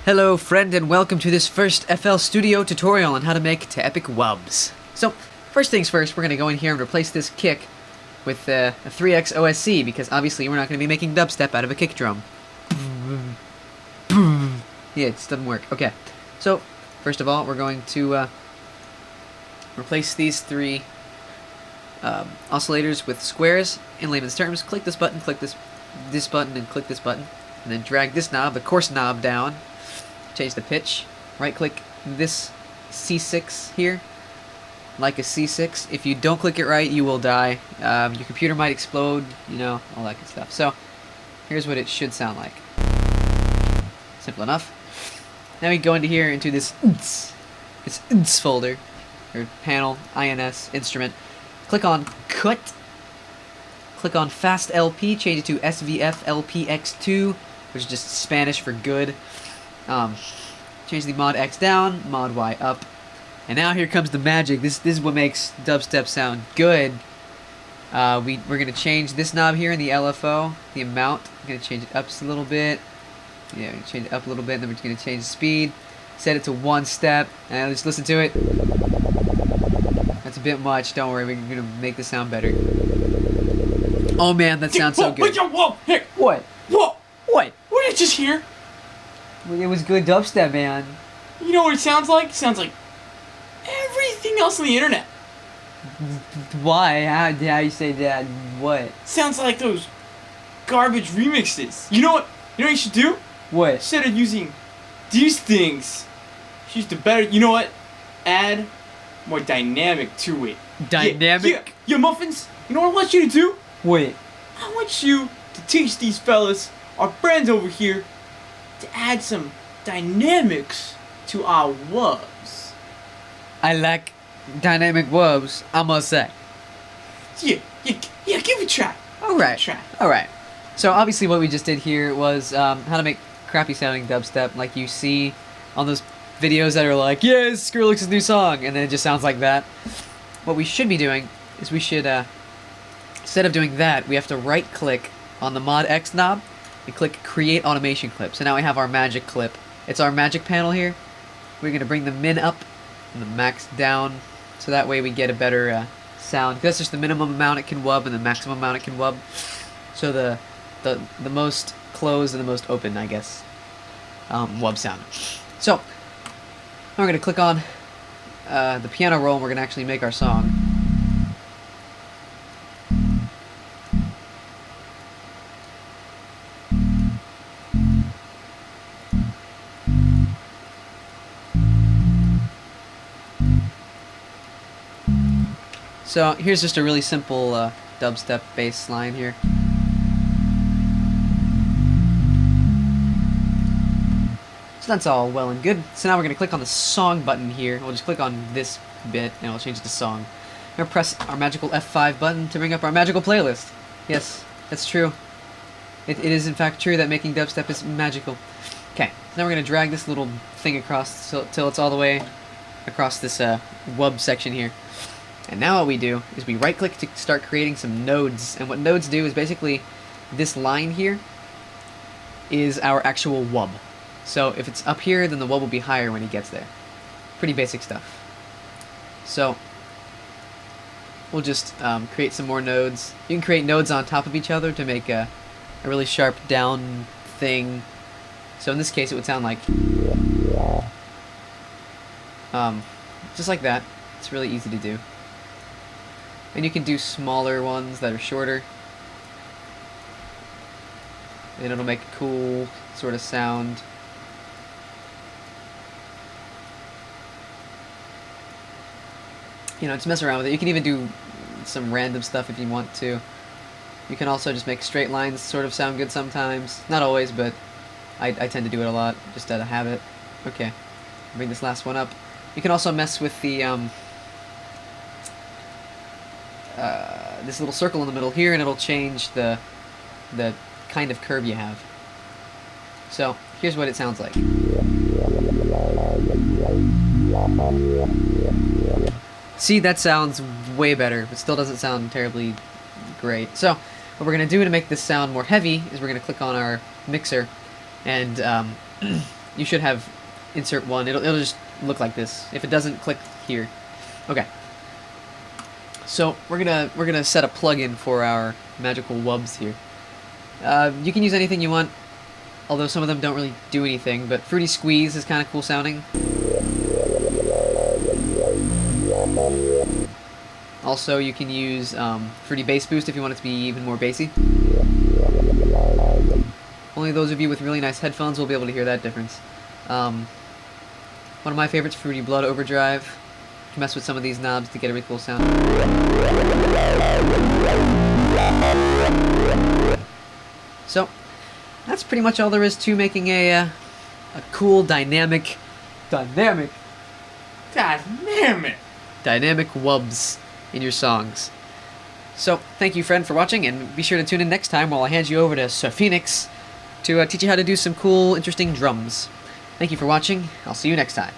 Hello friend and welcome to this first FL Studio tutorial on how to make to epic wubs. So, first things first, we're going to go in here and replace this kick with a 3x OSC because obviously we're not going to be making dubstep out of a kick drum. Yeah, it just doesn't work. Okay, so first of all we're going to replace these three oscillators with squares. In layman's terms, click this button, click this button, and click this button, and then drag this knob, the coarse knob, down. Change the pitch. Right click this C6 here, like a C6. If you don't click it right, you will die. Your computer might explode, you know, all that good stuff. So, here's what it should sound like. Simple enough. Now we go into here, into this folder, or panel, INS, instrument. Click on Cut. Click on Fast LP, change it to SVF LPX2, which is just Spanish for good. Change the mod X down, mod Y up. And now here comes the magic. This is what makes dubstep sound good. We're going to change this knob here in the LFO, the amount. I'm going to change it up just a little bit. Yeah, change it up a little bit, and then we're going to change the speed. Set it to 1 step, and let's listen to it. That's a bit much. Don't worry, we're going to make this sound better. Oh man, that sounds so good. Whoa, hey. What? Whoa. What? What did I just hear? It was good dubstep, man. You know what it sounds like? It sounds like everything else on the internet. Why? How you say that? What? Sounds like those garbage remixes. You know what? You know what you should do? What? Instead of using these things, you should better. You know what? Add more dynamic to it. Dynamic? Yeah, Muffins. You know what I want you to do? Wait. I want you to teach these fellas, our friends over here, to add some dynamics to our wubs. I like dynamic wubs, I must say. Yeah, give it a try. Alright. So obviously what we just did here was how to make crappy sounding dubstep like you see on those videos that are like, yes, Skrillex's new song, and then it just sounds like that. What we should be doing is we should, instead of doing that, we have to right click on the mod X knob and click create automation clip. So now we have our magic clip. It's our magic panel here. We're going to bring the min up and the max down so that way we get a better sound. That's just the minimum amount it can wub and the maximum amount it can wub. So the most closed and the most open, I guess, wub sound. So now we're going to click on the piano roll and we're going to actually make our song. So here's just a really simple dubstep bass line here. So that's all well and good. So now we're going to click on the song button here. We'll just click on this bit and we'll change it to song. We're going to press our magical F5 button to bring up our magical playlist. Yes, that's true. It is in fact true that making dubstep is magical. Okay, so now we're going to drag this little thing across till it's all the way across this wub section here. And now what we do is we right click to start creating some nodes. And what nodes do is basically this line here is our actual wub. So if it's up here, then the wub will be higher when he gets there. Pretty basic stuff. So we'll just create some more nodes. You can create nodes on top of each other to make a really sharp down thing. So in this case it would sound like just like that. It's really easy to do. And you can do smaller ones that are shorter. And it'll make a cool sort of sound. You know, just mess around with it. You can even do some random stuff if you want to. You can also just make straight lines sort of sound good sometimes. Not always, but I tend to do it a lot, just out of habit. Okay, bring this last one up. You can also mess with the this little circle in the middle here, and it'll change the kind of curve you have. So here's what it sounds like. See, that sounds way better, but still doesn't sound terribly great. So what we're going to do to make this sound more heavy is we're going to click on our mixer, and you should have insert one. It'll just look like this. If it doesn't, click here. Okay. So we're gonna set a plugin for our magical wubs here. You can use anything you want, although some of them don't really do anything. But Fruity Squeeze is kind of cool sounding. Also, you can use Fruity Bass Boost if you want it to be even more bassy. Only those of you with really nice headphones will be able to hear that difference. One of my favorites, Fruity Blood Overdrive. You can mess with some of these knobs to get a really cool sound. So, that's pretty much all there is to making a cool, dynamic wubs in your songs. So, thank you, friend, for watching, and be sure to tune in next time while I hand you over to Sir Phoenix to teach you how to do some cool, interesting drums. Thank you for watching. I'll see you next time.